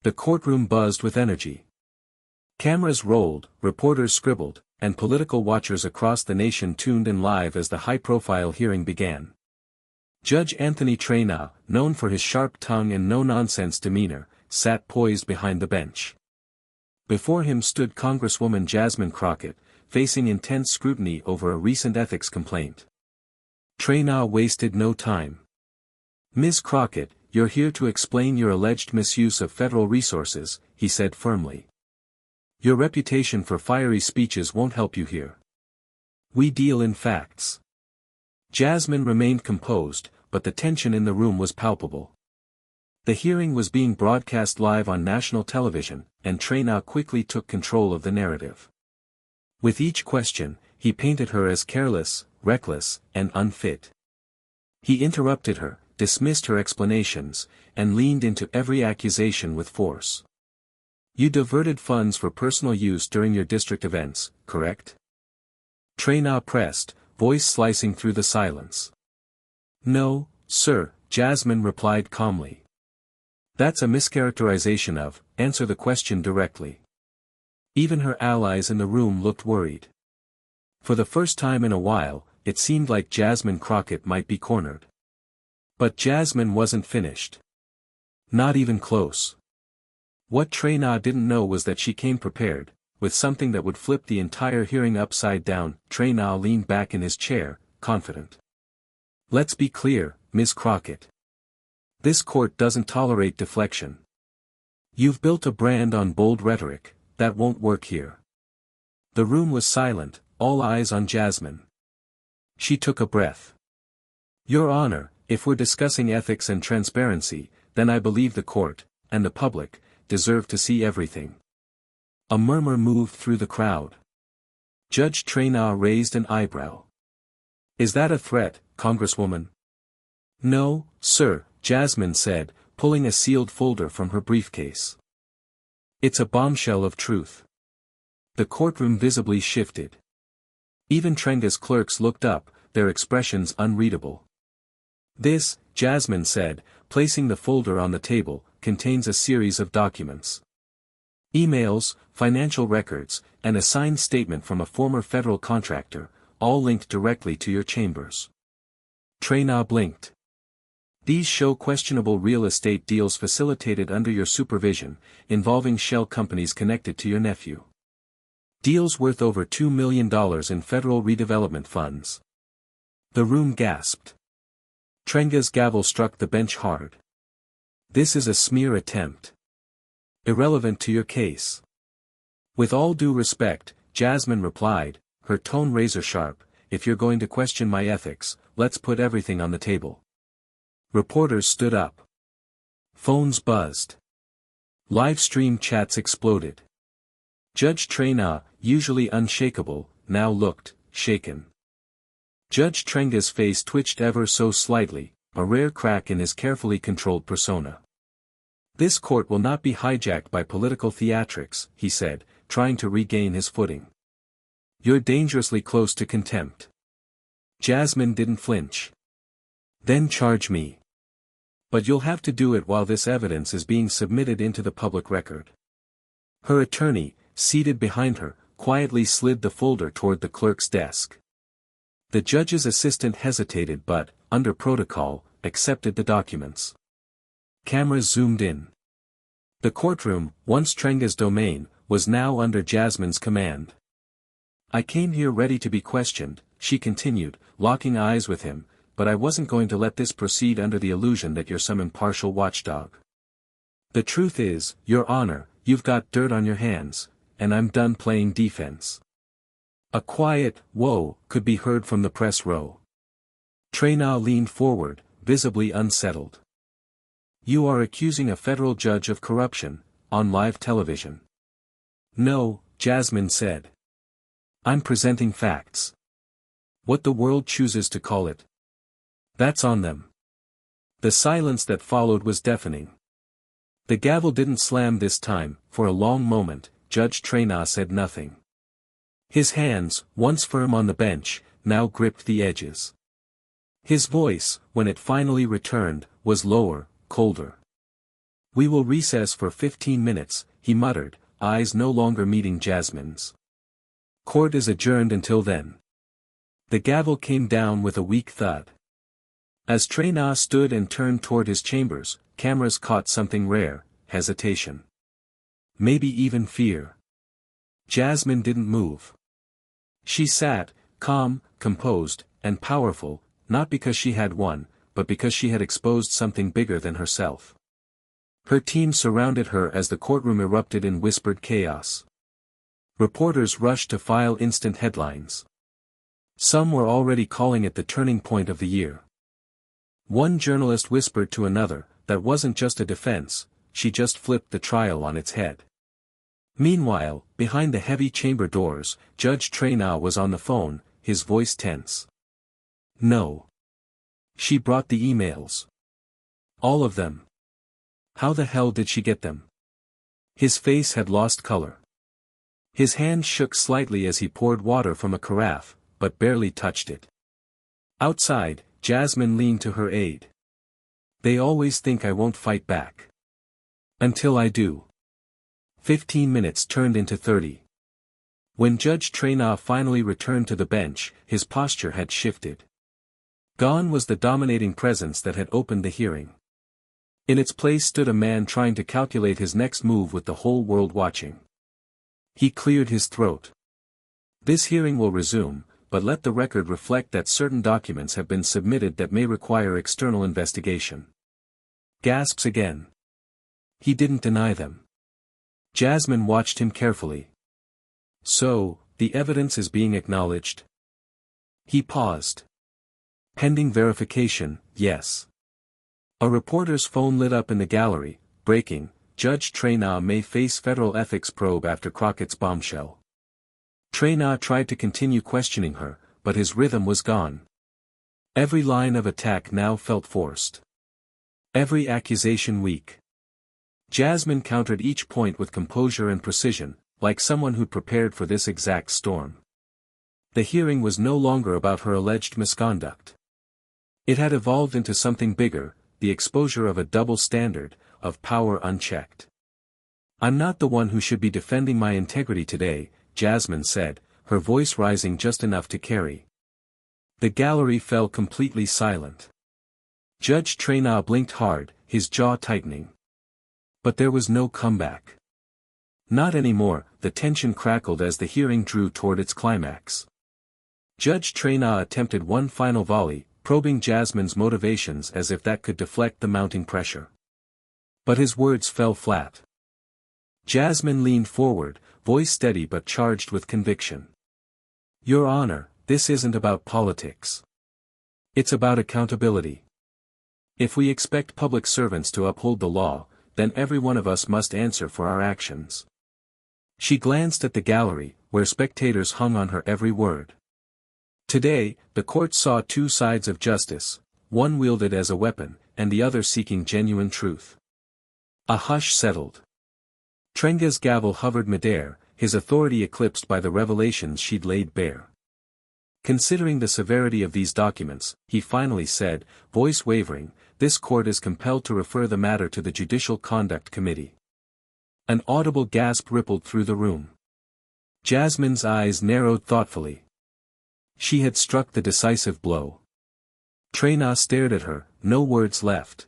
The courtroom buzzed with energy. Cameras rolled, reporters scribbled, and political watchers across the nation tuned in live as the high-profile hearing began. Judge Anthony Trenga, known for his sharp tongue and no-nonsense demeanor, sat poised behind the bench. Before him stood Congresswoman Jasmine Crockett, facing intense scrutiny over a recent ethics complaint. Trenga wasted no time. "Ms. Crockett, you're here to explain your alleged misuse of federal resources," he said firmly. "Your reputation for fiery speeches won't help you here. We deal in facts." Jasmine remained composed, but the tension in the room was palpable. The hearing was being broadcast live on national television, and Trenga quickly took control of the narrative. With each question, he painted her as careless, reckless, and unfit. He interrupted her, dismissed her explanations, and leaned into every accusation with force. "You diverted funds for personal use during your district events, correct?" Trenga pressed, voice slicing through the silence. "No, sir," Jasmine replied calmly. "That's a mischaracterization of, answer the question directly." Even her allies in the room looked worried. For the first time in a while, it seemed like Jasmine Crockett might be cornered. But Jasmine wasn't finished. Not even close. What Trenga didn't know was that she came prepared, with something that would flip the entire hearing upside down. Trenga leaned back in his chair, confident. "Let's be clear, Ms. Crockett. This court doesn't tolerate deflection. You've built a brand on bold rhetoric, that won't work here." The room was silent, all eyes on Jasmine. She took a breath. "Your Honor, if we're discussing ethics and transparency, then I believe the court, and the public, deserve to see everything." A murmur moved through the crowd. Judge Trenga raised an eyebrow. "Is that a threat, Congresswoman?" "No, sir," Jasmine said, pulling a sealed folder from her briefcase. "It's a bombshell of truth." The courtroom visibly shifted. Even Trenga's clerks looked up, their expressions unreadable. "This," Jasmine said, placing the folder on the table, "contains a series of documents. Emails, financial records, and a signed statement from a former federal contractor, all linked directly to your chambers." Trenga blinked. "These show questionable real estate deals facilitated under your supervision, involving shell companies connected to your nephew. Deals worth over $2 million in federal redevelopment funds." The room gasped. Trenga's gavel struck the bench hard. "This is a smear attempt. Irrelevant to your case." "With all due respect," Jasmine replied, her tone razor-sharp, "if you're going to question my ethics, let's put everything on the table." Reporters stood up. Phones buzzed. Live-stream chats exploded. Judge Trenga, usually unshakable, now looked shaken. Judge Trenga's face twitched ever so slightly, a rare crack in his carefully controlled persona. "This court will not be hijacked by political theatrics," he said, trying to regain his footing. "You're dangerously close to contempt." Jasmine didn't flinch. "Then charge me. But you'll have to do it while this evidence is being submitted into the public record." Her attorney, seated behind her, quietly slid the folder toward the clerk's desk. The judge's assistant hesitated but, under protocol, accepted the documents. Cameras zoomed in. The courtroom, once Trenga's domain, was now under Jasmine's command. "I came here ready to be questioned," she continued, locking eyes with him, "but I wasn't going to let this proceed under the illusion that you're some impartial watchdog. The truth is, Your Honor, you've got dirt on your hands, and I'm done playing defense." A quiet "whoa" could be heard from the press row. Trenga leaned forward, visibly unsettled. "You are accusing a federal judge of corruption, on live television." "No," Jasmine said. "I'm presenting facts. What the world chooses to call it, that's on them." The silence that followed was deafening. The gavel didn't slam this time. For a long moment, Judge Trenga said nothing. His hands, once firm on the bench, now gripped the edges. His voice, when it finally returned, was lower, colder. We will recess for 15 minutes, he muttered, eyes no longer meeting Jasmine's. Court is adjourned until then. The gavel came down with a weak thud. As Trenga stood and turned toward his chambers, cameras caught something rare: hesitation. Maybe even fear. Jasmine didn't move. She sat, calm, composed, and powerful, not because she had won, but because she had exposed something bigger than herself. Her team surrounded her as the courtroom erupted in whispered chaos. Reporters rushed to file instant headlines. Some were already calling it the turning point of the year. One journalist whispered to another, that wasn't just a defense, she just flipped the trial on its head. Meanwhile, behind the heavy chamber doors, Judge Trenga was on the phone, his voice tense. No. She brought the emails. All of them. How the hell did she get them? His face had lost color. His hand shook slightly as he poured water from a carafe, but barely touched it. Outside, Jasmine leaned to her aide. They always think I won't fight back. Until I do. 15 minutes turned into 30. When Judge Trenga finally returned to the bench, his posture had shifted. Gone was the dominating presence that had opened the hearing. In its place stood a man trying to calculate his next move with the whole world watching. He cleared his throat. This hearing will resume, but let the record reflect that certain documents have been submitted that may require external investigation. Gasps again. He didn't deny them. Jasmine watched him carefully. So, the evidence is being acknowledged? He paused. Pending verification, yes. A reporter's phone lit up in the gallery, breaking: Judge Trenga may face federal ethics probe after Crockett's bombshell. Trenga tried to continue questioning her, but his rhythm was gone. Every line of attack now felt forced. Every accusation weak. Jasmine countered each point with composure and precision, like someone who'd prepared for this exact storm. The hearing was no longer about her alleged misconduct. It had evolved into something bigger, the exposure of a double standard, of power unchecked. I'm not the one who should be defending my integrity today, Jasmine said, her voice rising just enough to carry. The gallery fell completely silent. Judge Trenga blinked hard, his jaw tightening. But there was no comeback. Not anymore. The tension crackled as the hearing drew toward its climax. Judge Trenga attempted one final volley, probing Jasmine's motivations as if that could deflect the mounting pressure. But his words fell flat. Jasmine leaned forward, voice steady but charged with conviction. Your Honor, this isn't about politics. It's about accountability. If we expect public servants to uphold the law, then every one of us must answer for our actions. She glanced at the gallery, where spectators hung on her every word. Today, the court saw two sides of justice, one wielded as a weapon, and the other seeking genuine truth. A hush settled. Trenga's gavel hovered midair, his authority eclipsed by the revelations she'd laid bare. Considering the severity of these documents, he finally said, voice wavering, this court is compelled to refer the matter to the Judicial Conduct Committee. An audible gasp rippled through the room. Jasmine's eyes narrowed thoughtfully. She had struck the decisive blow. Trenga stared at her, no words left.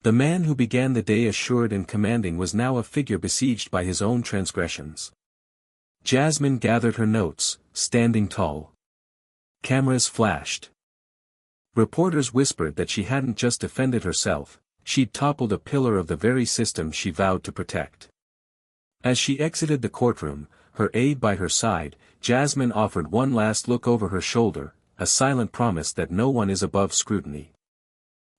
The man who began the day assured and commanding was now a figure besieged by his own transgressions. Jasmine gathered her notes, standing tall. Cameras flashed. Reporters whispered that she hadn't just defended herself, she'd toppled a pillar of the very system she vowed to protect. As she exited the courtroom, her aide by her side, Jasmine offered one last look over her shoulder, a silent promise that no one is above scrutiny.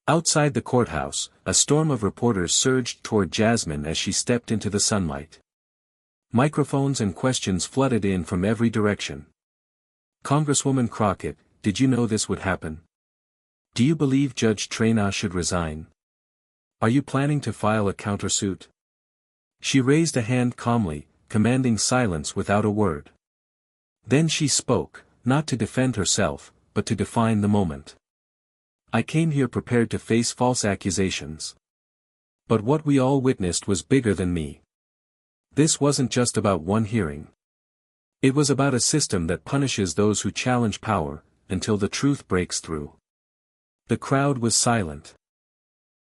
Outside the courthouse, a storm of reporters surged toward Jasmine as she stepped into the sunlight. Microphones and questions flooded in from every direction. Congresswoman Crockett, did you know this would happen? Do you believe Judge Trenga should resign? Are you planning to file a countersuit? She raised a hand calmly, commanding silence without a word. Then she spoke, not to defend herself, but to define the moment. I came here prepared to face false accusations. But what we all witnessed was bigger than me. This wasn't just about one hearing. It was about a system that punishes those who challenge power, until the truth breaks through. The crowd was silent.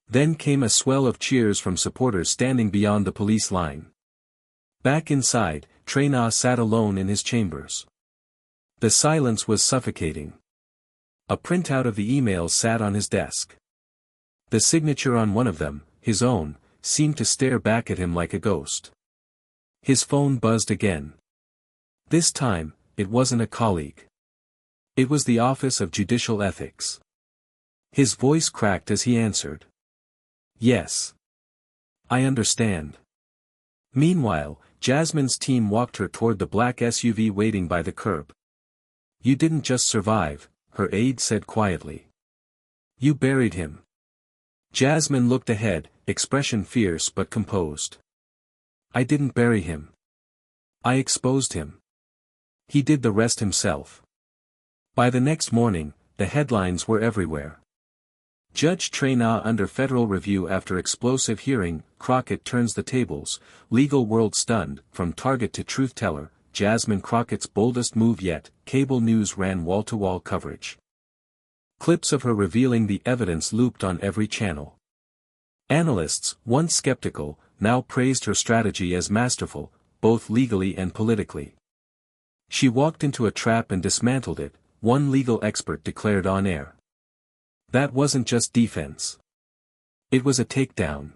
Then came a swell of cheers from supporters standing beyond the police line. Back inside, Trenga sat alone in his chambers. The silence was suffocating. A printout of the emails sat on his desk. The signature on one of them, his own, seemed to stare back at him like a ghost. His phone buzzed again. This time, it wasn't a colleague. It was the Office of Judicial Ethics. His voice cracked as he answered. Yes. I understand. Meanwhile, Jasmine's team walked her toward the black SUV waiting by the curb. You didn't just survive, her aide said quietly. You buried him. Jasmine looked ahead, expression fierce but composed. I didn't bury him. I exposed him. He did the rest himself. By the next morning, the headlines were everywhere. Judge Trenga under federal review after explosive hearing, Crockett turns the tables, legal world stunned, from target to truth teller, Jasmine Crockett's boldest move yet, cable news ran wall-to-wall coverage. Clips of her revealing the evidence looped on every channel. Analysts, once skeptical, now praised her strategy as masterful, both legally and politically. She walked into a trap and dismantled it, one legal expert declared on air. That wasn't just defense. It was a takedown.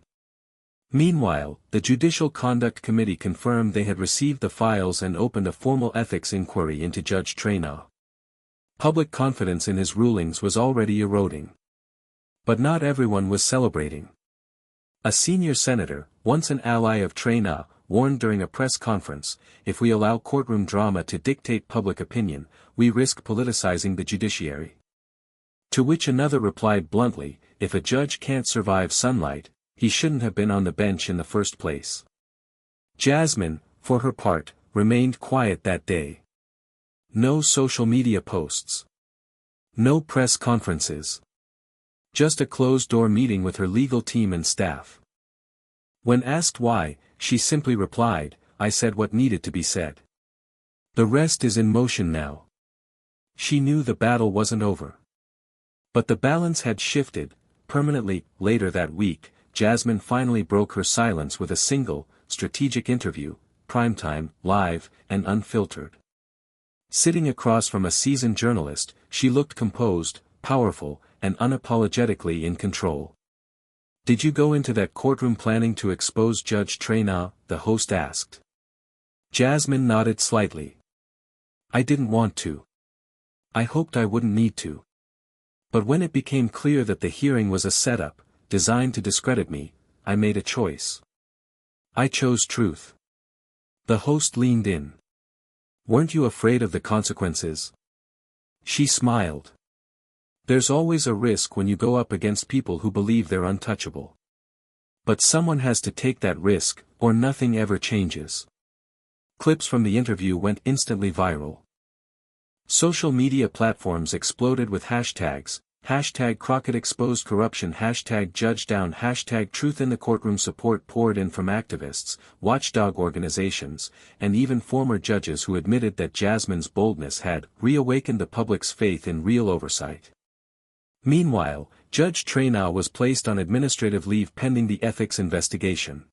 Meanwhile, the Judicial Conduct Committee confirmed they had received the files and opened a formal ethics inquiry into Judge Trenga. Public confidence in his rulings was already eroding. But not everyone was celebrating. A senior senator, once an ally of Trenga, warned during a press conference, if we allow courtroom drama to dictate public opinion, we risk politicizing the judiciary. To which another replied bluntly, if a judge can't survive sunlight, he shouldn't have been on the bench in the first place. Jasmine, for her part, remained quiet that day. No social media posts. No press conferences. Just a closed-door meeting with her legal team and staff. When asked why, she simply replied, I said what needed to be said. The rest is in motion now. She knew the battle wasn't over. But the balance had shifted, permanently. Later that week, Jasmine finally broke her silence with a single, strategic interview, primetime, live, and unfiltered. Sitting across from a seasoned journalist, she looked composed, powerful, and unapologetically in control. Did you go into that courtroom planning to expose Judge Trenga? The host asked. Jasmine nodded slightly. I didn't want to. I hoped I wouldn't need to. But when it became clear that the hearing was a setup, designed to discredit me, I made a choice. I chose truth. The host leaned in. Weren't you afraid of the consequences? She smiled. There's always a risk when you go up against people who believe they're untouchable. But someone has to take that risk, or nothing ever changes. Clips from the interview went instantly viral. Social media platforms exploded with hashtags, hashtag Crockett exposed corruption, hashtag judge down, hashtag truth in the courtroom. Support poured in from activists, watchdog organizations, and even former judges who admitted that Jasmine's boldness had reawakened the public's faith in real oversight. Meanwhile, Judge Trenga was placed on administrative leave pending the ethics investigation.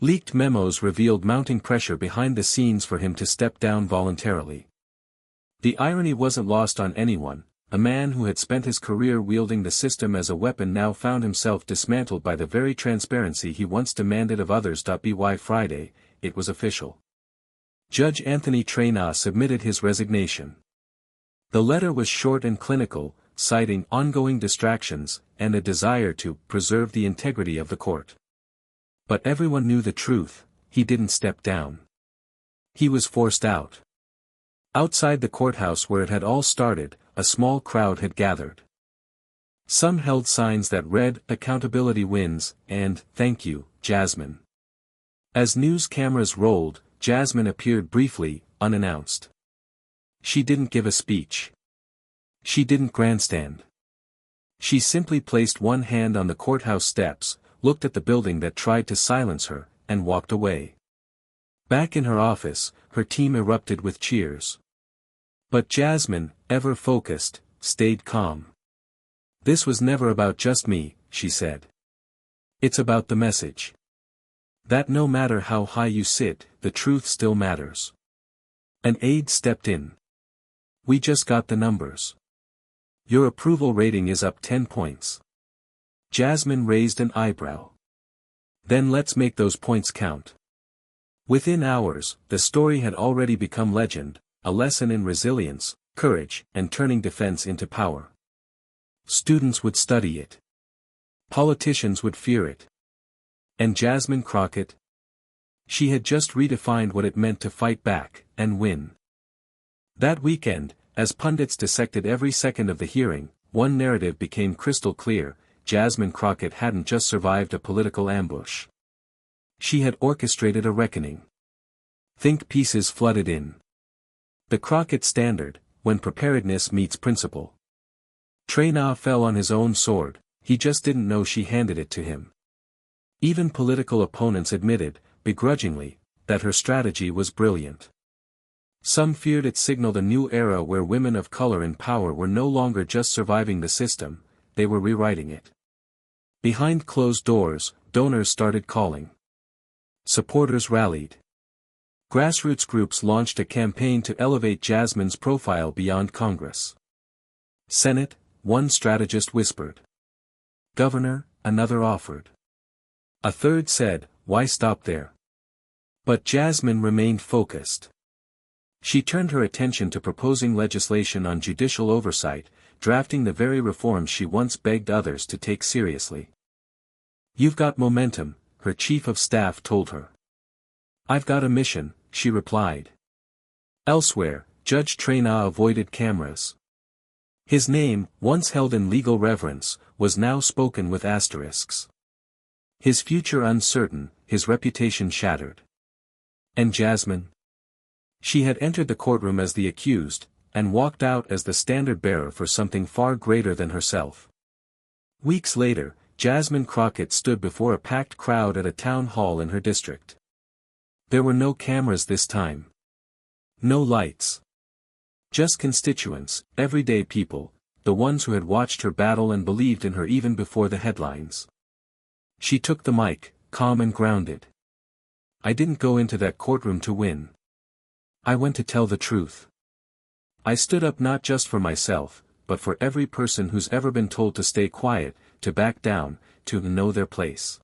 Leaked memos revealed mounting pressure behind the scenes for him to step down voluntarily. The irony wasn't lost on anyone. A man who had spent his career wielding the system as a weapon now found himself dismantled by the very transparency he once demanded of others. By Friday, it was official. Judge Anthony Trenga submitted his resignation. The letter was short and clinical, citing ongoing distractions and a desire to preserve the integrity of the court. But everyone knew the truth, he didn't step down. He was forced out. Outside the courthouse where it had all started, a small crowd had gathered. Some held signs that read, "Accountability wins," and, "Thank you, Jasmine." As news cameras rolled, Jasmine appeared briefly, unannounced. She didn't give a speech. She didn't grandstand. She simply placed one hand on the courthouse steps, looked at the building that tried to silence her, and walked away. Back in her office, her team erupted with cheers. But Jasmine, ever focused, stayed calm. "This was never about just me," she said. "It's about the message. That no matter how high you sit, the truth still matters." An aide stepped in. "We just got the numbers. Your approval rating is up 10 points. Jasmine raised an eyebrow. "Then let's make those points count." Within hours, the story had already become legend, a lesson in resilience, courage, and turning defense into power. Students would study it. Politicians would fear it. And Jasmine Crockett? She had just redefined what it meant to fight back, and win. That weekend, as pundits dissected every second of the hearing, one narrative became crystal clear: Jasmine Crockett hadn't just survived a political ambush. She had orchestrated a reckoning. Think pieces flooded in. The Crockett standard, when preparedness meets principle. Trenga fell on his own sword, he just didn't know she handed it to him. Even political opponents admitted, begrudgingly, that her strategy was brilliant. Some feared it signaled a new era where women of color in power were no longer just surviving the system, they were rewriting it. Behind closed doors, donors started calling. Supporters rallied. Grassroots groups launched a campaign to elevate Jasmine's profile beyond Congress. Senate, one strategist whispered. Governor, another offered. A third said, "Why stop there?" But Jasmine remained focused. She turned her attention to proposing legislation on judicial oversight, drafting the very reforms she once begged others to take seriously. "You've got momentum," her chief of staff told her. "I've got a mission," she replied. Elsewhere, Judge Trenga avoided cameras. His name, once held in legal reverence, was now spoken with asterisks. His future uncertain, his reputation shattered. And Jasmine? She had entered the courtroom as the accused, and walked out as the standard-bearer for something far greater than herself. Weeks later, Jasmine Crockett stood before a packed crowd at a town hall in her district. There were no cameras this time. No lights. Just constituents, everyday people, the ones who had watched her battle and believed in her even before the headlines. She took the mic, calm and grounded. "I didn't go into that courtroom to win. I went to tell the truth. I stood up not just for myself, but for every person who's ever been told to stay quiet, to back down, to know their place."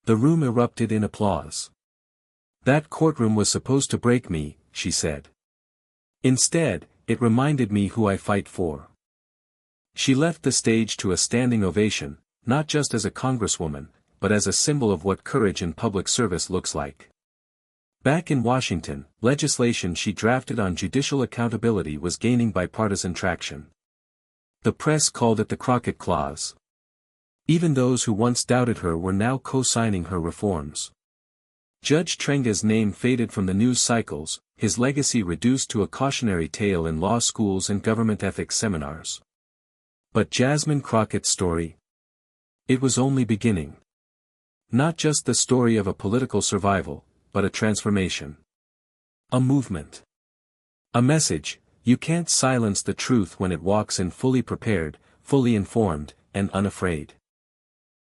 The room erupted in applause. "That courtroom was supposed to break me," she said. "Instead, it reminded me who I fight for." She left the stage to a standing ovation, not just as a congresswoman, but as a symbol of what courage in public service looks like. Back in Washington, legislation she drafted on judicial accountability was gaining bipartisan traction. The press called it the Crockett Clause. Even those who once doubted her were now co-signing her reforms. Judge Trenga's name faded from the news cycles, his legacy reduced to a cautionary tale in law schools and government ethics seminars. But Jasmine Crockett's story? It was only beginning. Not just the story of a political survival, but a transformation. A movement. A message: you can't silence the truth when it walks in fully prepared, fully informed, and unafraid.